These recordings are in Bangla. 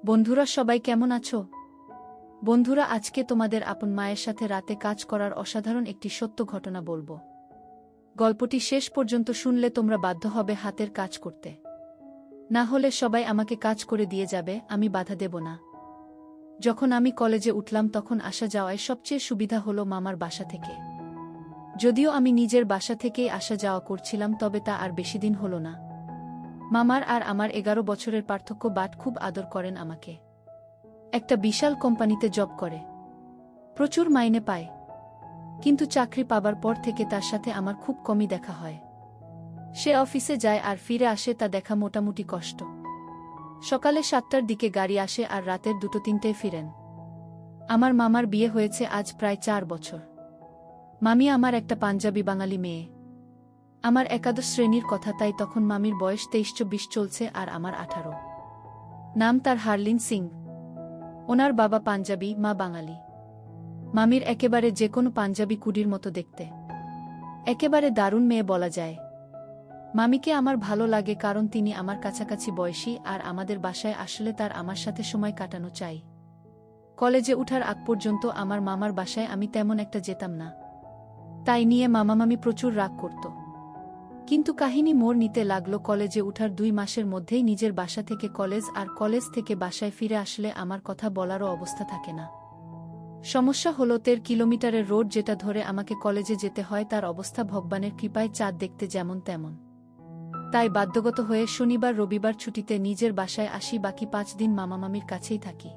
বন্ধুরা সবাই কেমন আছো? বন্ধুরা আজকে তোমাদের আপন মায়ের সাথে রাতে কাজ করার অসাধারণ একটি সত্য ঘটনা বলবো। গল্পটি শেষ পর্যন্ত শুনলে তোমরা বাধ্য হবে হাতের কাজ করতে। না হলে সবাই আমাকে কাজ করে দিয়ে যাবে, আমি বাধা দেব না। যখন আমি কলেজে উঠলাম তখন আসা যাওয়ায় সবচেয়ে সুবিধা হলো মামার বাসা থেকে। যদিও আমি নিজের বাসা থেকেই আসা যাওয়া করছিলাম, তবে তা আর বেশিদিন হলো না। মামার আর আমার 11 বছরের পার্থক্য, বাট খুব আদর করেন আমাকে। একটা বিশাল কোম্পানিতে জব করে, প্রচুর মাইনে পায়, কিন্তু চাকরি পাবার পর থেকে তার সাথে আমার খুব কমই দেখা হয়। সে অফিসে যায় আর ফিরে আসে, তা দেখা মোটামুটি কষ্ট। সকালে 7টার দিকে গাড়ি আসে আর রাতের 2-3টায় ফিরেন। আমার মামার বিয়ে হয়েছে আজ প্রায় 4 বছর। মামি আমার একটা পাঞ্জাবি বাঙালি মেয়ে। আমার একাদশ শ্রেণীর কথা, তাই তখন মামির বয়স 23-24 চলছে আর আমার 18। নাম তার হারলিন সিং। ওনার বাবা পাঞ্জাবি, মা বাঙালি। মামির একেবারে যে কোনো পাঞ্জাবি কুডির মতো দেখতে, একেবারে দারুণ মেয়ে বলা যায়। মামিকে আমার ভালো লাগে কারণ তিনি আমার কাছাকাছি বয়সী আর আমাদের বাসায় আসলে তার আমার সাথে সময় কাটানো চাই। কলেজে উঠার আগ পর্যন্ত আমার মামার বাসায় আমি তেমন একটা যেতাম না, তাই নিয়ে মামা মামি প্রচুর রাগ করত। কিন্তু কাহিনী মোড় নিতে লাগলো কলেজে উঠার 2 মাসের মধ্যেই নিজের বাসা থেকে কলেজ, আর কলেজ থেকে বাসায় ফিরে আসলে আমার কথা বলারও অবস্থা থাকে না। সমস্যা হলো 13 কিলোমিটারের রোড যেটা ধরে আমাকে কলেজে যেতে হয়, তার অবস্থা ভগবানের কৃপায় চাঁদ দেখতে যেমন তেমন। তাই বাধ্যগত হয়ে শনিবার রবিবার ছুটিতে নিজের বাসায় আসি, বাকি 5 দিন মামা মামির কাছেই থাকি।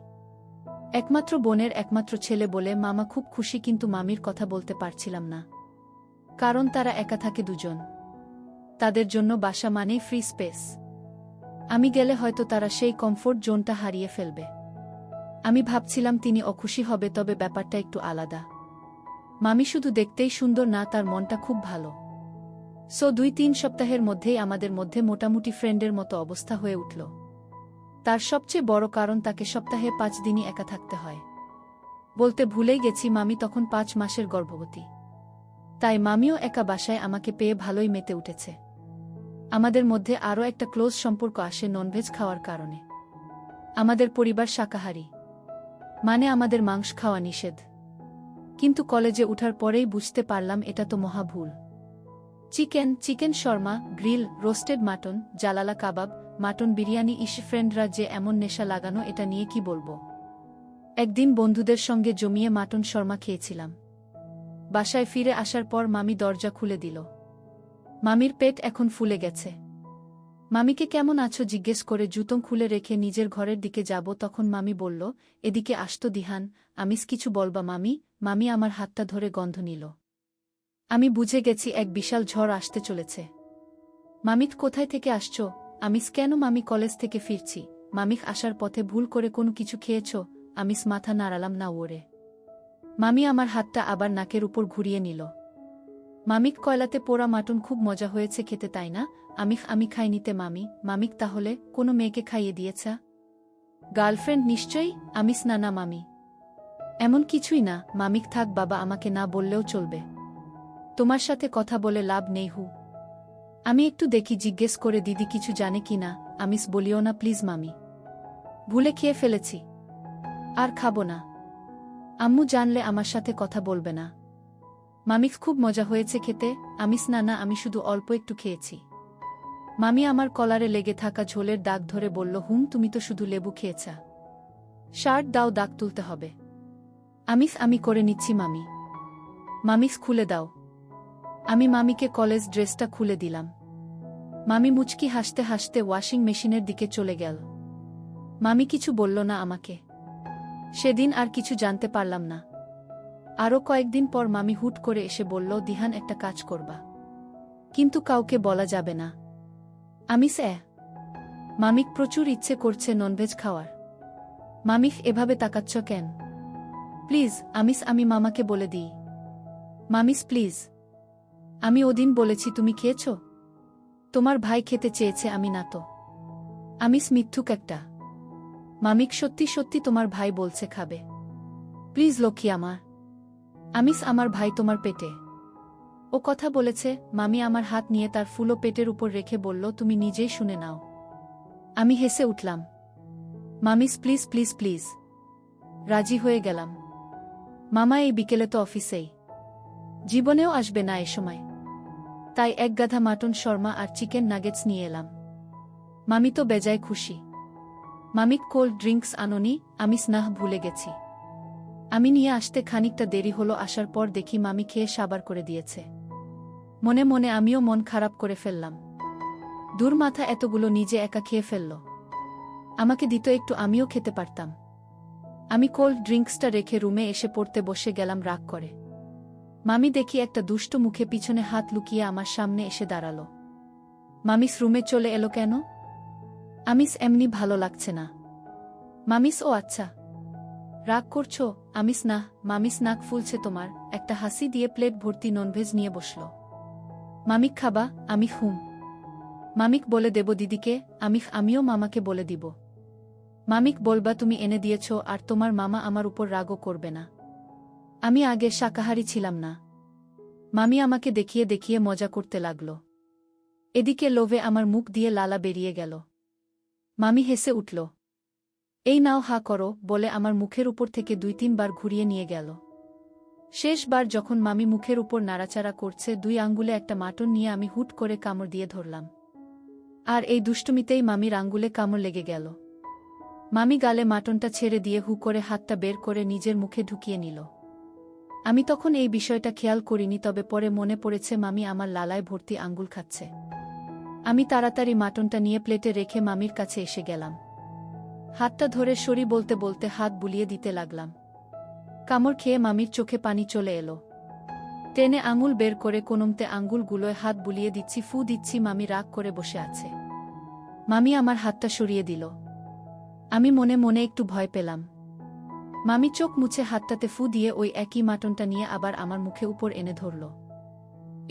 একমাত্র বোনের একমাত্র ছেলে বলে মামা খুব খুশি, কিন্তু মামির কথা বলতে পারছিলাম না, কারণ তারা একা থাকে দুজন। তাদের জন্য বাসা মানেই ফ্রি স্পেস। আমি গেলে হয়তো তারা সেই কমফোর্ট জোনটা হারিয়ে ফেলবে। আমি ভাবছিলাম তিনি অখুশি হবে, তবে ব্যাপারটা একটু আলাদা। মামি শুধু দেখতেই সুন্দর না, তার মনটা খুব ভালো। 2-3 সপ্তাহের মধ্যেই আমাদের মধ্যে মোটামুটি ফ্রেন্ডের মতো অবস্থা হয়ে উঠল। তার সবচেয়ে বড় কারণ, তাকে সপ্তাহে 5 দিনই একা থাকতে হয়। বলতে ভুলেই গেছি, মামি তখন 5 মাসের গর্ভবতী। তাই মামিও একা বাসায় আমাকে পেয়ে ভালোই মেতে উঠেছে। আমাদের মধ্যে আরও একটা ক্লোজ সম্পর্ক আসে ননভেজ খাওয়ার কারণে। আমাদের পরিবার শাকাহারী, মানে আমাদের মাংস খাওয়া নিষেধ। কিন্তু কলেজে উঠার পরেই বুঝতে পারলাম এটা তো মহা ভুল। Chicken shawarma, grill, roasted mutton, জালালা কাবাব, মাটন বিরিয়ানি, ফ্রেন্ডরা যে এমন নেশা লাগানো, এটা নিয়ে কি বলবো। একদিন বন্ধুদের সঙ্গে জমিয়ে মাটন শর্মা খেয়েছিলাম। বাসায় ফিরে আসার পর মামি দরজা খুলে দিল। মামির পেট এখন ফুলে গেছে। মামিকে কেমন আছো জিজ্ঞেস করে জুতো খুলে রেখে নিজের ঘরের দিকে যাব, তখন মামি বলল, এদিকে আসতো দিহান, আমিস কিছু বলবা মামি। মামি আমার হাতটা ধরে গন্ধ নিল। আমি বুঝে গেছি এক বিশাল ঝড় আসতে চলেছে। মামিত কোথায় থেকে আসছো? আমিস কেন? মামি কলেজ থেকে ফিরছি। মামিক আসার পথে ভুল করে কোনো কিছু খেয়েছ? আমিস মাথা নাড়ালাম না ওরে। মামি আমার হাতটা আবার নাকের উপর ঘুরিয়ে নিল। মামিক কয়লাতে পোড়া মাটন খুব মজা হয়েছে খেতে, তাই না? আমি খাইনিতে মামি। মামিক তাহলে কোনো মেয়েকে খাইয়ে দিয়েছা? গার্লফ্রেন্ড নিশ্চয়ই। আমিস না না মামি, এমন কিছুই না। মামিক থাক বাবা, আমাকে না বললেও চলবে। তোমার সাথে কথা বলে লাভ নেই হু। আমি একটু দেখি জিজ্ঞেস করে দিদি কিছু জানে কি না। আমিস বলিও না প্লিজ মামি, ভুলে খেয়ে ফেলেছি, আর খাবো না। আম্মু জানলে আমার সাথে কথা বলবে না। মামিক খুব মজা হয়েছে খেতে। আমিস না না, আমি শুধু অল্প একটু খেয়েছি। মামি আমার কলারে লেগে থাকা ঝোলের দাগ ধরে বলল, তুমি তো শুধু লেবু খেয়েছা। শার্ট দাও, দাগ তুলতে হবে। আমিস আমি করে নিচ্ছি মামি। মামিস খুলে দাও। আমি মামিকে কলেজ ড্রেসটা খুলে দিলাম। মামি মুচকি হাসতে হাসতে ওয়াশিং মেশিনের দিকে চলে গেল। মামি কিছু বলল না আমাকে। সেদিন আর কিছু জানতে পারলাম না। আরও কয়েকদিন পর মামি হুট করে এসে বলল, দিহান একটা কাজ করবা, কিন্তু কাউকে বলা যাবে না। আমিস মামিক প্রচুর ইচ্ছে করছে ননভেজ খাওয়ার। মামিক এভাবে তাকাচ্ছ কেন? প্লিজ আমিস, আমি মামাকে বলে দিই। মামিস প্লিজ। আমি ওদিন বলেছি তুমি খেয়েছ? তোমার ভাই খেতে চেয়েছে, আমি না তো। আমিস মিথ্যুক একটা। মামিক সত্যি সত্যি তোমার ভাই বলছে খাবে। প্লিজ লক্ষ্মী আমার। আমিস আমার ভাই তোমার পেটে। ও কথা বলেছে। মামি আমার হাত নিয়ে তার ফুলো পেটের উপর রেখে বলল, তুমি নিজেই শুনে নাও। আমি হেসে উঠলাম। মামিস প্লিজ প্লিজ প্লিজ। রাজি হয়ে গেলাম। মামা এই বিকেলে তো অফিসেই, জীবনেও আসবে না এ সময়, তাই এক গাধা মাটন শর্মা আর চিকেন নাগেটস নিয়ে এলাম। মামি তো বেজায় খুশি। মামিক কোল্ড ড্রিঙ্কস আনোনি? আমি স্নাহ ভুলে গেছি। আমি নিয়ে আসতে খানিকটা দেরি হলো, আসার পর দেখি মামি খেয়ে সাবার করে দিয়েছে। মনে মনে আমিও মন খারাপ করে ফেললাম। দূর মাথা, এতগুলো নিজে একা খেয়ে ফেলল। আমাকে দিত একটু, আমিও খেতে পারতাম। আমি কোল্ড ড্রিঙ্কসটা রেখে রুমে এসে পড়তে বসে গেলাম রাগ করে। মামি দেখি একটা দুষ্ট মুখে পিছনে হাত লুকিয়ে আমার সামনে এসে দাঁড়ালো। মামিস রুমে চলে এলো কেন? আমিস এমনি ভালো লাগছে না। মামিস ও আচ্ছা, রাগ করছো? আমিস না। মামিস নাক ফুলছে তোমার। একটা হাসি দিয়ে প্লেট ভর্তি ননভেজ নিয়ে বসল। মামিক খাবা? আমি হুম। মামিক বলে দেব দিদিকে? আমিও মামাকে বলে দিব। মামিক বলবা তুমি এনে দিয়েছ আর তোমার মামা আমার উপর রাগও করবে না। আমি আগে শাকাহারি ছিলাম না। মামি আমাকে দেখিয়ে দেখিয়ে মজা করতে লাগল। এদিকে লোভে আমার মুখ দিয়ে লালা বেরিয়ে গেল। মামি হেসে উঠল। এই নাও হা করো বলে আমার মুখের উপর থেকে 2-3 বার ঘুরিয়ে নিয়ে গেল। শেষবার যখন মামি মুখের উপর নাড়াচাড়া করছে, 2 আঙ্গুলে একটা মাটন নিয়ে আমি হুট করে কামড় দিয়ে ধরলাম। আর এই দুষ্টুমিতেই মামির আঙ্গুলে কামড় লেগে গেল। মামি গালে মাটনটা ছেড়ে দিয়ে হু করে হাতটা বের করে নিজের মুখে ঢুকিয়ে নিল। আমি তখন এই বিষয়টা খেয়াল করিনি, তবে পরে মনে পড়েছে মামি আমার লালায় ভর্তি আঙ্গুল খাচ্ছে। আমি তাড়াতাড়ি মাটনটা নিয়ে প্লেটে রেখে মামির কাছে এসে গেলাম। হাতটা ধরে সরি বলতে বলতে হাত বুলিয়ে দিতে লাগলাম। কামড় খেয়ে মামির চোখে পানি চলে এলো। টেনে আঙুল বের করে কোনমতে আঙ্গুলগুলোয় হাত বুলিয়ে দিচ্ছি, ফু দিচ্ছি। মামি রাগ করে বসে আছে। মামি আমার হাতটা সরিয়ে দিল। আমি মনে মনে একটু ভয় পেলাম। মামি চোখ মুছে হাতটাতে ফু দিয়ে ওই একই মাটনটা নিয়ে আবার আমার মুখে উপর এনে ধরল।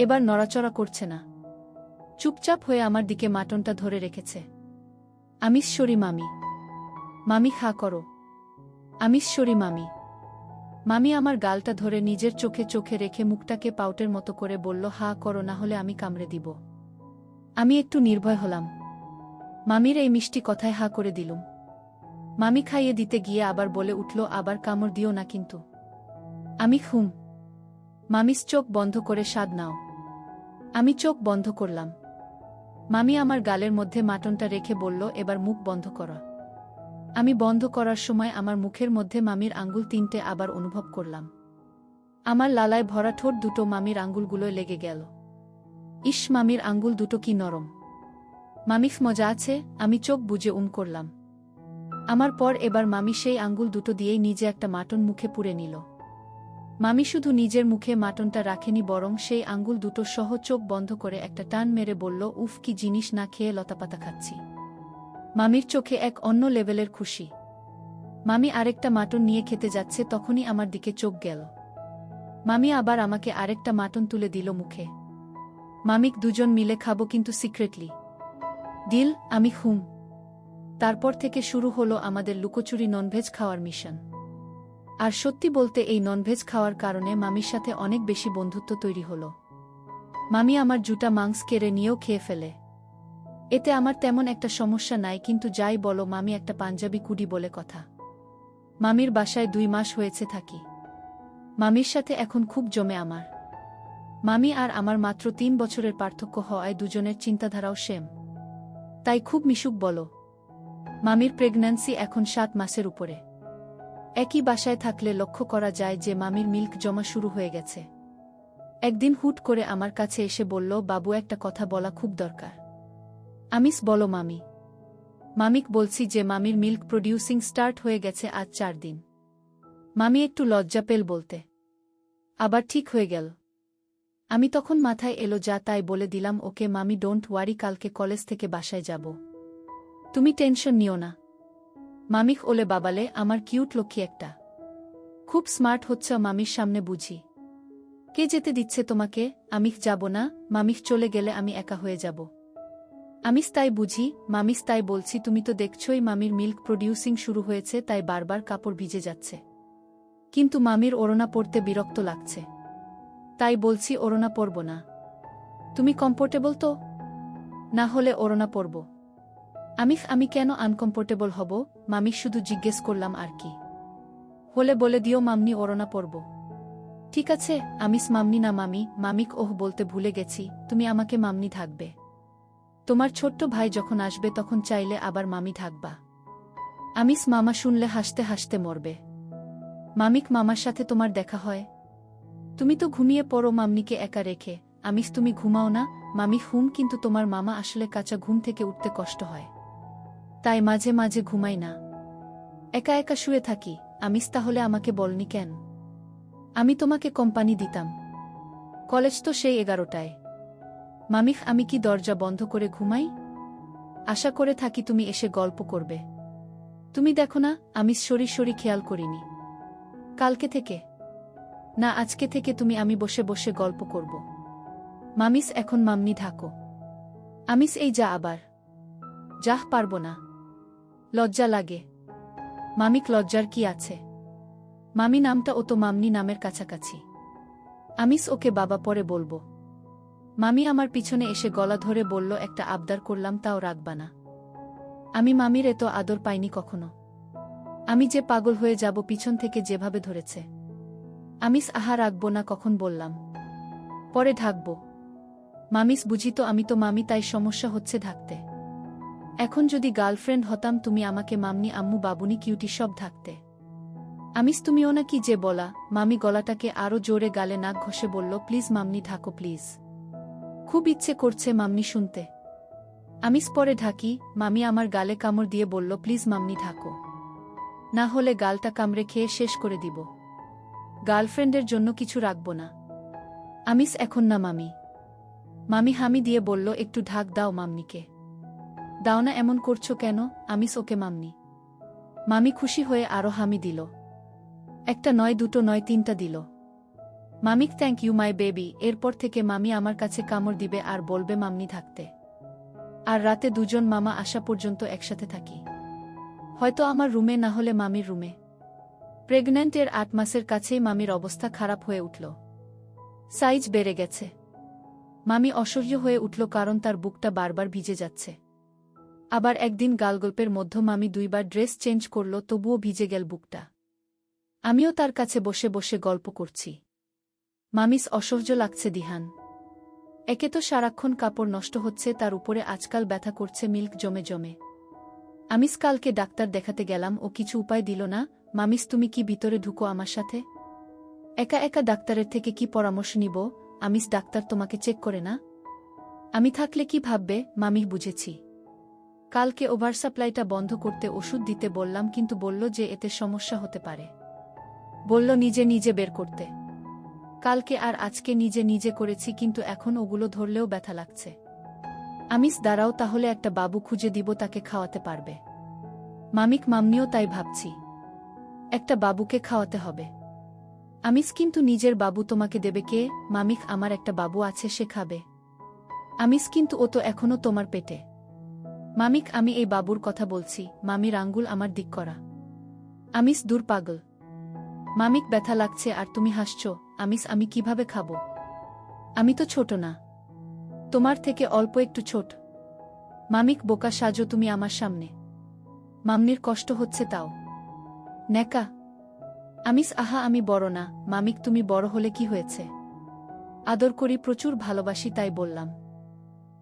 এবার নড়াচড়া করছে না, চুপচাপ হয়ে আমার দিকে মাটনটা ধরে রেখেছে। আমিস সরি মামি। মামি খা করো। আমিস সরি মামি। মামি আমার গালটা ধরে নিজের চোখে চোখে রেখে মুখটাকে পাউটের মতো করে বলল, হা করো, না হলে আমি কামড়ে দিব। আমি একটু নির্ভয় হলাম। মামির এই মিষ্টি কথায় হা করে দিলুম। মামি খাইয়ে দিতে গিয়ে আবার বলে উঠল, আবার কামড় দিও না কিন্তু। আমি হুম। মামিস চোখ বন্ধ করে স্বাদ নাও। আমি চোখ বন্ধ করলাম। মামি আমার গালের মধ্যে মাটনটা রেখে বলল, এবার মুখ বন্ধ করো। আমি বন্ধ করার সময় আমার মুখের মধ্যে মামির আঙ্গুল 3টে আবার অনুভব করলাম। আমার লালায় ভরা ঠোঁট দুটো মামির আঙ্গুলগুলোয় লেগে গেল। ইস, মামির আঙ্গুল দুটো কি নরম। মামিফ মজা আছে। আমি চোখ বুজে করলাম। আমার পর এবার মামি সেই আঙ্গুল দুটো দিয়েই নিজে একটা মাটন মুখে পুরে নিল। মামি শুধু নিজের মুখে মাটনটা রাখেনি, বরং সেই আঙ্গুল দুটো সহ চোখ বন্ধ করে একটা টান মেরে বলল, উফ কি জিনিস, না খেয়ে লতাপাতা খাচ্ছি। মামির চোখে এক অন্য লেভেলের খুশি। মামি আরেকটা মাটন নিয়ে খেতে যাচ্ছে, তখনই আমার দিকে চোখ গেল। মামি আবার আমাকে আরেকটা মাটন তুলে দিল মুখে। মামিক দুজন মিলে খাবো কিন্তু সিক্রেটলি। ডিল? আমি হুম। তারপর থেকে শুরু হলো আমাদের লুকোচুরি ননভেজ খাওয়ার মিশন। আর সত্যি বলতে এই ননভেজ খাওয়ার কারণে মামির সাথে অনেক বেশি বন্ধুত্ব তৈরি হলো। মামি আমার জুটা মাংস কেড়ে নিয়েও খেয়ে ফেলে। এতে আমার তেমন একটা সমস্যা নাই, কিন্তু যাই বলো, মামি একটা পাঞ্জাবি কুডি বলে কথা। মামির বাসায় 2 মাস হয়েছে থাকি। মামির সাথে এখন খুব জমে আমার। মামি আর আমার মাত্র 3 বছরের পার্থক্য হওয়ায় দুজনের চিন্তাধারাও সেম, তাই খুব মিশুক বলো। মামির প্রেগন্যান্সি এখন 7 মাসের উপরে। একই বাসায় থাকলে লক্ষ্য করা যায় যে মামির মিল্ক জমা শুরু হয়ে গেছে। একদিন হুট করে আমার কাছে এসে বলল, বাবু একটা কথা বলা খুব দরকার। আমিস বলো মামি। মামিক বলছি যে মামির মিল্ক প্রডিউসিং স্টার্ট হয়ে গেছে আজ 4 দিন। মামি একটু লজ্জা পেল বলতে, আবার ঠিক হয়ে গেল। আমি তখন মাথায় এলো যা তাই বলে দিলাম, ওকে মামি, ডোন্ট ওয়ারি, কালকে কলেজ থেকে বাসায় যাব, তুমি টেনশন নিও না। মামিক ওলে বাবালে, আমার কিউট লক্ষ্মী একটা। খুব স্মার্ট হচ্ছে মামির সামনে বুঝি। কে যেতে দিচ্ছে তোমাকে? আমিখ যাব না। মামিখ চলে গেলে আমি একা হয়ে যাব। আমিস তাই বুঝি। মামিস তাই বলছি, তুমি তো দেখছই মামির মিল্ক প্রডিউসিং শুরু হয়েছে, তাই বারবার কাপড় ভিজে যাচ্ছে। কিন্তু মামির ওড়না পরতে বিরক্ত লাগছে, তাই বলছি ওড়না পরব না। তুমি কমফোর্টেবল তো? না হলে ওড়না পরব। আমি কেন আনকমফোর্টেবল হব? মামি শুধু জিজ্ঞেস করলাম আর কি হলে বলে দিও মামনি ওড়না পরব। ঠিক আছে আমিস মামনি না মামি। মামিক ওহ বলতে ভুলে গেছি, তুমি আমাকে মামনি থাকবে। তোমার ছোট্ট ভাই যখন আসবে তখন চাইলে আবার মামি থাকবা। আমিস মামা শুনলে হাসতে হাসতে মরবে। মামিক মামার সাথে তোমার দেখা হয়? তুমি তো ঘুমিয়ে পড়ো মামনিকে একা রেখে। আমিস তুমি ঘুমাও না? মামি হুম, কিন্তু তোমার মামা আসলে কাঁচা ঘুম থেকে উঠতে কষ্ট হয়, তাই মাঝে মাঝে ঘুমাই না, একা একা শুয়ে থাকি। আমিস তাহলে আমাকে বলনি কেন? আমি তোমাকে কোম্পানি দিতাম। কলেজ তো সেই 11টায়। মামিখ আমি কি দরজা বন্ধ করে ঘুমাই? আশা করে থাকি তুমি এসে গল্প করবে। তুমি দেখো না আমি সরি খেয়াল করিনি। কালকে থেকে না আজকে থেকে তুমি আমি বসে বসে গল্প করব। মামিস এখন মামনি থাকো। আমিস এই যা আবার। যাহ পারবো না, লজ্জা লাগে। মামিক লজ্জার কি আছে? মামি নামটা ও তো মামনি নামের কাছাকাছি। আমিস ওকে বাবা পরে বলবো। মামি আমার পিছনে এসে গলা ধরে বলল একটা আবদার করলাম তাও রাখবা না। আমি মামির এত আদর পাইনি কখনো। আমি যে পাগল হয়ে যাব পিছন থেকে যেভাবে ধরেছে। আমিস আহা রাখবো না কখন বললাম, পরে ঢাকবো। মামিস বুঝি তো আমি তো মামি, তাই সমস্যা হচ্ছে ঢাকতে। এখন যদি গার্লফ্রেন্ড হতাম তুমি আমাকে মামনি আম্মু বাবুনি কিউটি সব ঢাকতে। আমিস তুমিও না কি যে বলা। মামি গলাটাকে আরো জোরে গালে নাক ঘষে বলল প্লিজ মামনি ঢাকো প্লিজ। খুব ইচ্ছে করছে মামনি শুনতে। আমিস পরে ঢাকি। মামি আমার গালে কামড় দিয়ে বলল প্লিজ মামনি ঢাকো, না হলে গালটা কামড়ে খেয়ে শেষ করে দিব। গার্লফ্রেন্ডের জন্য কিছু রাখব না। আমিস এখন না মামি। মামি হামি দিয়ে বলল একটু ঢাক দাও মামনিকে। দাও না এমন করছো কেন? আমিস ওকে মামনি। মামি খুশি হয়ে আরো হামি দিল। একটা নয়, দুটো নয়, তিনটা দিল। মামিক থ্যাংক ইউ মাই বেবি। এরপর থেকে মামি আমার কাছে কামড় দিবে আর বলবে মামনি থাকতে। আর রাতে দুজন মামা আসা পর্যন্ত একসাথে থাকি, হয়তো আমার রুমে, না হলে মামির রুমে। প্রেগন্যান্টের 8 মাসের কাছেই মামির অবস্থা খারাপ হয়ে উঠল। সাইজ বেড়ে গেছে। মামি অসহ্য হয়ে উঠল কারণ তার বুকটা বারবার ভিজে যাচ্ছে। আবার একদিন গালগল্পের মধ্যে মামি 2বার ড্রেস চেঞ্জ করল, তবুও ভিজে গেল বুকটা। আমিও তার কাছে বসে বসে গল্প করছি। মামিস অসহ্য লাগছে দিহান। একে তো সারাক্ষণ কাপড় নষ্ট হচ্ছে, তার উপরে আজকাল ব্যথা করছে মিল্ক জমে জমে। আমিস কালকে ডাক্তার দেখাতে গেলাম, ও কিছু উপায় দিল না। মামিস তুমি কি ভিতরে ঢুকো আমার সাথে? একা একা ডাক্তারের থেকে কি পরামর্শ নিব? আমিস ডাক্তার তোমাকে চেক করে না? আমি থাকলে কি ভাববে? মামি বুঝেছি। কালকে ওভারসাপ্লাইটা বন্ধ করতে ওষুধ দিতে বললাম, কিন্তু বলল যে এতে সমস্যা হতে পারে। বলল নিজে নিজে বের করতে। কালকে আর আজকে নিজে নিজে করেছি, কিন্তু এখন ওগুলো ধরলেও ব্যথা লাগছে। আমিস দাঁড়াও, তাহলে একটা বাবু খুঁজে দিব, তাকে খাওয়াতে পারবে। মামিক মামনিও তাই ভাবছি, একটা বাবুকে খাওয়াতে হবে। আমিস কিন্তু নিজের বাবু তোমাকে দেবে কে? মামিক আমার একটা বাবু আছে, সে খাবে। আমিস কিন্তু ও তো এখনো তোমার পেটে। মামিক আমি এই বাবুর কথা বলছি। মামির আঙ্গুল আমার দিক করা। আমিস দূর পাগল। মামিক ব্যথা লাগছে আর তুমি হাসছো। আমিস আমি কিভাবে খাবো? আমি তো ছোট না, তোমার থেকে অল্প একটু ছোট। মামিক বোকা সাজো তুমি আমার সামনে। মামনির কষ্ট হচ্ছে তাও নেকা। আমিস আহা আমি বড় না। মামিক তুমি বড় হলে কি হয়েছে? আদর করি, প্রচুর ভালোবাসি, তাই বললাম।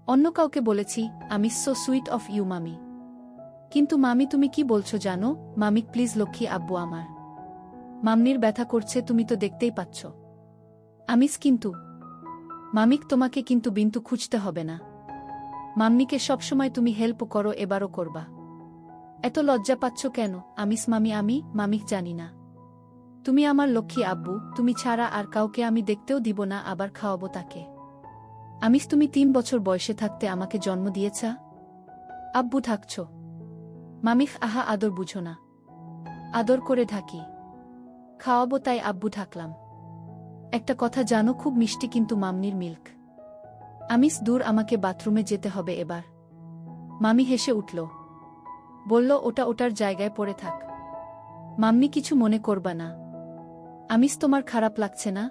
অন্য কাউকে বলেছি আমিস সো সুইট অফ ইউ মামি। কিন্তু মামি তুমি কি বলছো জানো? মামিক প্লিজ লক্ষ্মী আব্বু আমার। মামনির ব্যথা করছে, তুমি তো দেখতেই পাচ্ছ। আমিস কিন্তু মামিক তোমাকে কিন্তু বিন্তু খুঁজতে হবে না। মামনিকে সবসময় তুমি হেল্প করো, এবারও করবা। এত লজ্জা পাচ্ছ কেন? আমিস মামি আমি মামিক জানি না। তুমি আমার লক্ষ্মী আব্বু, তুমি ছাড়া আর কাউকে আমি দেখতেও দিব না, আবার খাওয়াবো তাকে। আমিস তুমি 3 বছর বয়সে থাকতে আমাকে জন্ম দিয়েছা। আব্বু থাকছ। মামিক আহা আদর বুঝো না। আদর করে ঢাকি, খাওয়াবো, তাই আব্বু ঢাকলাম। একটা কথা জানো, খুব মিষ্টি কিন্তু মামনির মিল্ক। আমিস দূর, আমাকে বাথরুমে যেতে হবে এবার। মামি হেসে উঠল, বলল ওটা ওটার জায়গায় পড়ে থাক, মাম্মি কিছু মনে করবা না। আমিস তোমার খারাপ লাগছে না?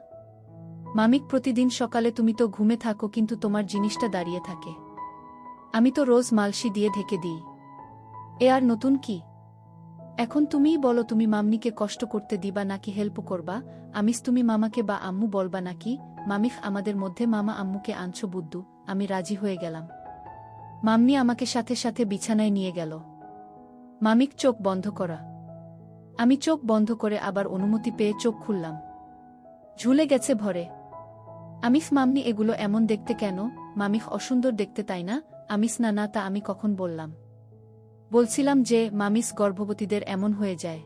মামিক প্রতিদিন সকালে তুমি তো ঘুমে থাকো, কিন্তু তোমার জিনিসটা দাঁড়িয়ে থাকে। আমি তো রোজ মালসি দিয়ে ঢেকে দিই। এ আর নতুন কি? এখন তুমিই বলো, তুমি মামনিকে কষ্ট করতে দিবা নাকি হেল্প করবা? আমিস তুমি মামাকে বা আম্মু বলবা নাকি? মামিখ আমাদের মধ্যে মামা আম্মুকে আনছো বুদ্ধু। আমি রাজি হয়ে গেলাম। মামনি আমাকে সাথে সাথে বিছানায় নিয়ে গেল। মামিক চোখ বন্ধ করা। আমি চোখ বন্ধ করে আবার অনুমতি পেয়ে চোখ খুললাম। ঝুলে গেছে ভরে। আমিস মামনি এগুলো এমন দেখতে কেন? মামিখ অসুন্দর দেখতে, তাই না? আমিস না না, তা আমি কখন বললাম? বলছিলাম যে মামিস গর্ভবতীদের এমন হয়ে যায়,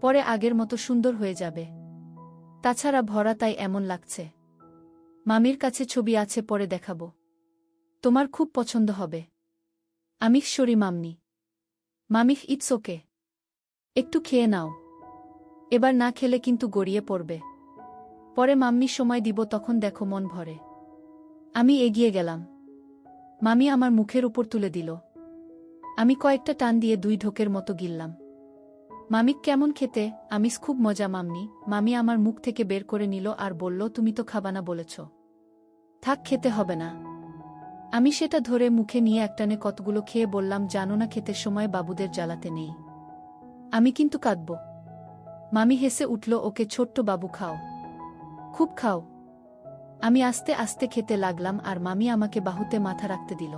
পরে আগের মতো সুন্দর হয়ে যাবে। তাছাড়া ভরা, তাই এমন লাগছে। মামির কাছে ছবি আছে, পরে দেখাবো। তোমার খুব পছন্দ হবে। আমিখ সরি মামনি। মামিখ ইটস ওকে। একটু খেয়ে নাও। এবার না খেলে কিন্তু গড়িয়ে পড়বে। পরে মাম্মি সময় দিব, তখন দেখো মন ভরে। আমি এগিয়ে গেলাম। মামি আমার মুখের উপর তুলে দিল। আমি কয়েকটা টান দিয়ে 2 ঢোকের মতো গিললাম। মামিক কেমন খেতে? আমিস খুব মজা মামনি। মামি আমার মুখ থেকে বের করে নিল আর বলল, তুমি তো খাবানা বলেছ। থাক, খেতে হবে না। আমি সেটা ধরে মুখে নিয়ে একটানে কতগুলো খেয়ে বললাম, জানো না খেতে সময় বাবুদের জ্বালাতে নেই। আমি কিন্তু কাঁদব। মামি হেসে উঠল, ওকে ছোট্ট বাবু, খাও, খুব খাও। আমি আস্তে আস্তে খেতে লাগলাম আর মামি আমাকে বাহুতে মাথা রাখতে দিল।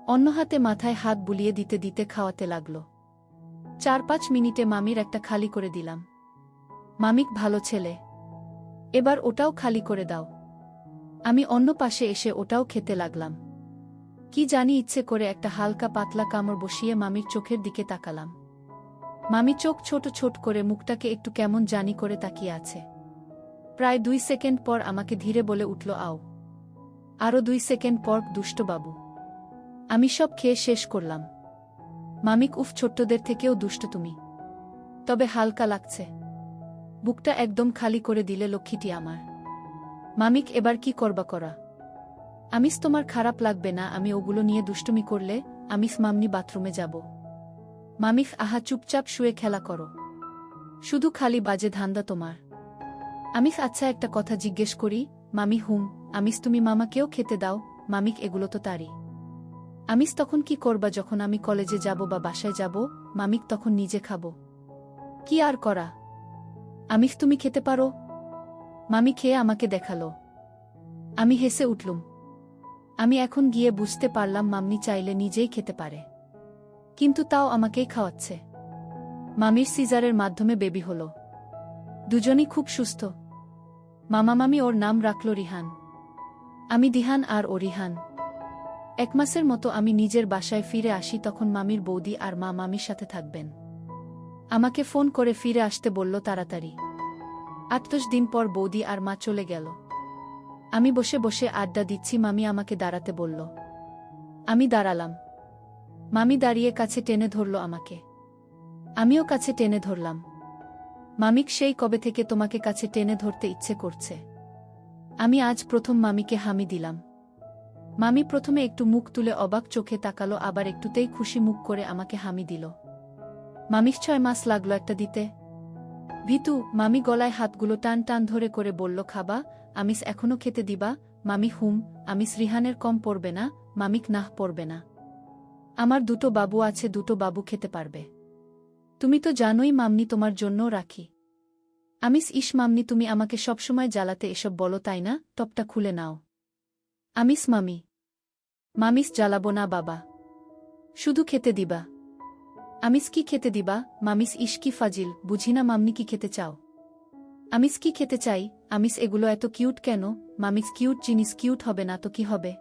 অন্য হাতে মাথায় হাত বুলিয়ে দিতে দিতে খাওয়াতে লাগল। 4-5 মিনিটে মামির একটা খালি করে দিলাম। মামিক ভালো ছেলে, এবার ওটাও খালি করে দাও। আমি অন্য পাশে এসে ওটাও খেতে লাগলাম। কি জানি ইচ্ছে করে একটা হালকা পাতলা কামড় বসিয়ে মামির চোখের দিকে তাকালাম। মামি চোখ ছোট ছোট করে মুখটাকে একটু কেমন জানি করে তাকিয়ে আছে। প্রায় 2 সেকেন্ড পর আমাকে ধীরে বলে উঠল, আও। আরও 2 সেকেন্ড পর, দুষ্ট বাবু। আমি সব খেয়ে শেষ করলাম। মামিক, উফ, ছোট্টদের থেকেও দুষ্ট তুমি। তবে হালকা লাগছে। বুকটা একদম খালি করে দিলে লক্ষ্মীটি আমার। মামিক, এবার কি করবা করা। আমিস, তোমার খারাপ লাগবে না আমি ওগুলো নিয়ে দুষ্টুমি করলে? আমিস মামনি বাথরুমে যাব। মামিক, আহা, চুপচাপ শুয়ে খেলা করো। শুধু খালি বাজে ধান্দা তোমার। আমিস, আচ্ছা একটা কথা জিজ্ঞেস করি? মামি, হুম। আমিস, তুমি মামাকেও খেতে দাও? মামিক, এগুলো তো তারই। আমিস, তখন কি করবা যখন আমি কলেজে যাব বা বাসায় যাব? মামিক, তখন নিজে খাবো। কি আর করা। আমিস, তুমি খেতে পারো? মামি খেয়ে আমাকে দেখালো। আমি হেসে উঠলুম। আমি এখন গিয়ে বুঝতে পারলাম মাম্মি চাইলে নিজেই খেতে পারে, কিন্তু তাও আমাকেই খাওয়াচ্ছে। মামির সিজারের মাধ্যমে বেবি হলো। দুজনই খুব সুস্থ। মামা মামি ওর নাম রাখল রিহান। আমি দিহান আর ও রিহান। 1 মাসের মতো আমি নিজের বাসায় ফিরে আসি, তখন মামির বৌদি আর মা মামির সাথে থাকবেন। আমাকে ফোন করে ফিরে আসতে বলল তাড়াতাড়ি। 8-10 দিন পর বৌদি আর মা চলে গেল। আমি বসে বসে আড্ডা দিচ্ছি, মামি আমাকে দাঁড়াতে বলল। আমি দাঁড়ালাম। মামি দাঁড়িয়ে কাছে টেনে ধরল আমাকে। আমিও কাছে টেনে ধরলাম। মামিক, সেই কবে থেকে তোমাকে কাছে টেনে ধরতে ইচ্ছে করছে? আমি আজ প্রথম মামিকে হামি দিলাম। মামি প্রথমে একটু মুখ তুলে অবাক চোখে তাকালো, আবার একটুতেই খুশি মুখ করে আমাকে হামি দিল। মামিক 6 মাস লাগলো একটা দিতে। ভিতু, মামি গলায় হাতগুলো টান টান ধরে করে বলল, খাবা? আমিস, এখনো খেতে দিবা? মামি, হুম। আমিস, রিহানের কম পড়বে না? মামিক, নাহ, পড়বে না। আমার 2টো বাবু আছে, 2টো বাবু খেতে পারবে। তুমি তো জানোই মামনি তোমার জন্যও রাখি। আমিস, ইস মামনি, তুমি আমাকে সবসময় জ্বালাতে এসব বলো তাই না? টপটা খুলে নাও। আমিস, মামি। মামিস, জ্বালাবো না বাবা, শুধু খেতে দিবা। আমিস, কি খেতে দিবা? মামিস, ইস কি ফাজিল, বুঝি না মামনি কি খেতে চাও? আমিস, কি খেতে চাই? আমিস, এগুলো এত কিউট কেন? মামিস, কিউট জিনিস কিউট হবে না তো কি হবে?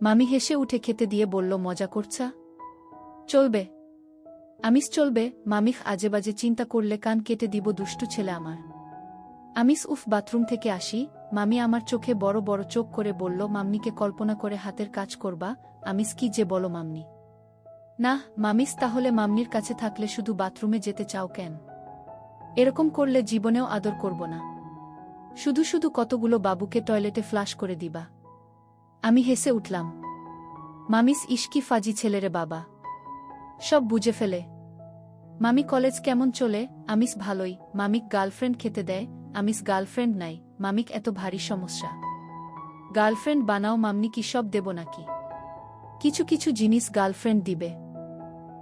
মামি হেসে উঠে খেতে দিয়ে বলল, মজা করছা? চলবে। আমিস, চলবে। মামিখ, আজেবাজে চিন্তা করলে কান কেটে দিব, দুষ্টু ছেলে আমার। আমিস, উফ, বাথরুম থেকে আসি। মামি আমার চোখে বড় বড় চোখ করে বলল, মামনিকে কল্পনা করে হাতের কাজ করবা? আমিস, কি যে বলো মামনি। না মামিস, তাহলে মামনির কাছে থাকলে শুধু বাথরুমে যেতে চাও কেন? এরকম করলে জীবনেও আদর করব না। শুধু শুধু কতগুলো বাবুকে টয়লেটে ফ্লাশ করে দিবা। আমি হেসে উঠলাম। মামিস, ইস কি ফাজি ছেলেরে বাবা, সব বুঝে ফেলে। মামি, কলেজ কেমন চলে? আমিস, ভালোই। মামিক গার্লফ্রেন্ড খেতে দেয়? আমিস, গার্লফ্রেন্ড নাই। মামিক, এত ভারী সমস্যা। গার্লফ্রেন্ড বানাও। মামনি কি সব দেব নাকি? কিছু কিছু জিনিস গার্লফ্রেন্ড দিবে।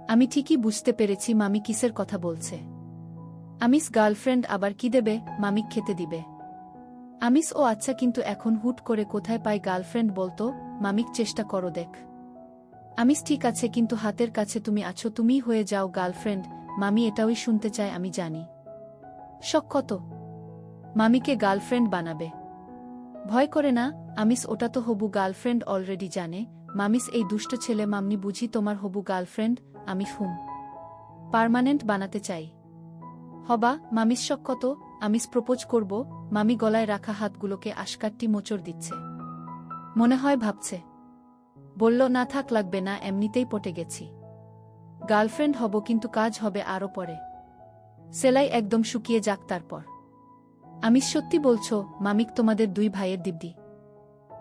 আমি ঠিকই বুঝতে পেরেছি মামি কিসের কথা বলছে। আমিস গার্লফ্রেন্ড আবার কি দেবে, মামিক খেতে দিবে। আমিস ও আচ্ছা, কিন্তু এখন হুট করে কোথায় পাই গার্লফ্রেন্ড বলতো, মামিক চেষ্টা করো দেখ। আমিস ঠিক আছে, কিন্তু হাতের কাছে তুমি আছো, তুমিই হয়ে যাও গার্লফ্রেন্ড। মামি এটাই শুনতে চায়, আমি জানি। শখ কত মামিকে গার্লফ্রেন্ড বানাবে। ভয় করে না আমিস, ওটা তো হবু গার্লফ্রেন্ড অলরেডি জানে। মামিস এই দুষ্ট ছেলে, মামনি বুঝি তোমার হবু গার্লফ্রেন্ড। আমি পার্মানেন্ট বানাতে চাই। হবা মামিস শখ কত। আমিস প্রপোজ করব। মামি গলায় রাখা হাতগুলোকে আশকাট্টি মোচড় দিচ্ছে। মনে হয় ভাবছে। বলল, না থাক, লাগবে না, এমনিতেই পটে গেছি। গার্লফ্রেন্ড হব, কিন্তু কাজ হবে আরও পরে। সেলাই একদম শুকিয়ে যাক তারপর। আমিস সত্যি বলছো মামিক, তোমাদের দুই ভাইয়ের দিব্যি।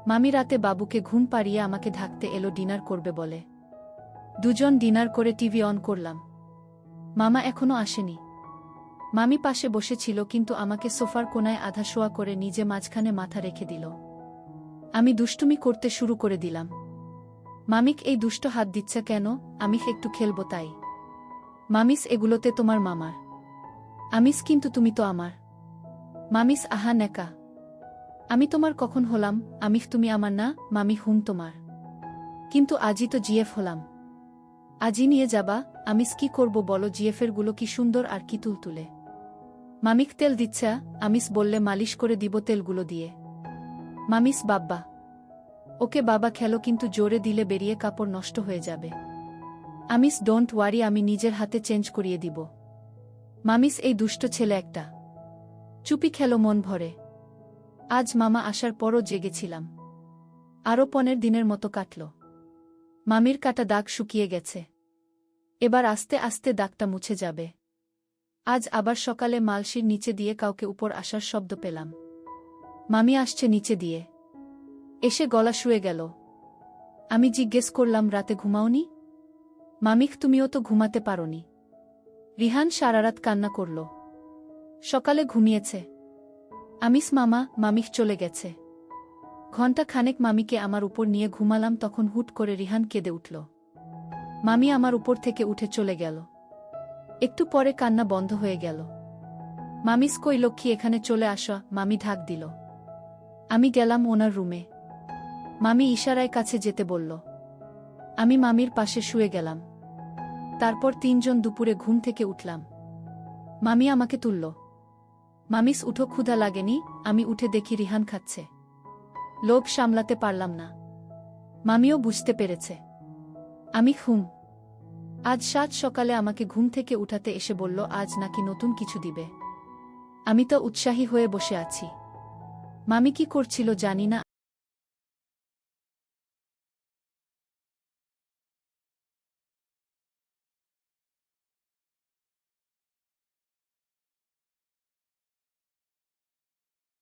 মামি রাতে বাবুকে ঘুম পাড়িয়ে আমাকে ঢাকতে এলো ডিনার করবে বলে। দুজন ডিনার করে টিভি অন করলাম। মামা এখনো আসেনি। মামি পাশে বসেছিল, কিন্তু আমাকে সোফার কোনায় আধা শোয়া করে নিজে মাঝখানে মাথা রেখে দিল। আমি দুষ্টুমি করতে শুরু করে দিলাম। মামিক এই দুষ্ট হাত দিচ্ছে কেন? আমি একটু খেলবো তাই। মামিস এগুলোতে তোমার মামার। আমিস কিন্তু তুমি তো আমার। মামিস আহা নেকা। আমি তোমার কখন হলাম? আমিফ তুমি আমার না, মামি হুম তোমার। কিন্তু আজই তো জিএফ হলাম। আজই নিয়ে যাবা? আমিস কি করব বলো, জিএফের গুলো কি সুন্দর আর কি তুলতুলে। মামিক তেল দিচ্ছা? আমিস বললে মালিশ করে দিব তেলগুলো দিয়ে। মামিস বাব্বা। ওকে বাবা খেলো, কিন্তু জোরে দিলে বেরিয়ে কাপড় নষ্ট হয়ে যাবে। আমিস ডোন্ট ওয়ারি, আমি নিজের হাতে চেঞ্জ করিয়ে দিব। মামিস এই দুষ্ট ছেলে একটা। চুপি খেলো মন ভরে। আজ মামা আসার পরও জেগেছিলাম। আরও 15 দিনের মতো কাটল। মামির কাটা দাগ শুকিয়ে গেছে। এবার আস্তে আস্তে দাগটা মুছে যাবে। আজ আবার সকালে মালসির নিচে দিয়ে কাউকে উপর আসার শব্দ পেলাম। মামি আসছে নিচে দিয়ে। এসে গলা শুয়ে গেল। আমি জিজ্ঞেস করলাম, রাতে ঘুমাওনি? মামিক তুমিও তো ঘুমাতে পারোনি। রিহান সারারাত কান্না করল। সকালে ঘুমিয়েছে। আমিস মামা, মামিক চলে গেছে। ঘণ্টা খানেক মামিকে আমার উপর নিয়ে ঘুমালাম, তখন হুট করে রিহান কেঁদে উঠল। মামি আমার উপর থেকে উঠে চলে গেল। একটু পরে কান্না বন্ধ হয়ে গেল। মামিস কই লক্ষ্মী, এখানে চলে আসা। মামি ঢাক দিল। আমি গেলাম ওনার রুমে। মামি ইশারায় কাছে যেতে বলল। আমি মামির পাশে শুয়ে গেলাম। তারপর তিনজন দুপুরে ঘুম থেকে উঠলাম। মামি আমাকে তুলল। মামিস উঠো, ক্ষুধা লাগেনি? আমি উঠে দেখি রিহান খাচ্ছে। লোভ সামলাতে পারলাম না। মামিও বুঝতে পেরেছে। আমি আজ সাত সকালে আমাকে ঘুম থেকে উঠাতে এসে বলল আজ নাকি নতুন কিছু দিবে। আমি তো উৎসাহী হয়ে বসে আছি। মামি কি করছিল জানি না,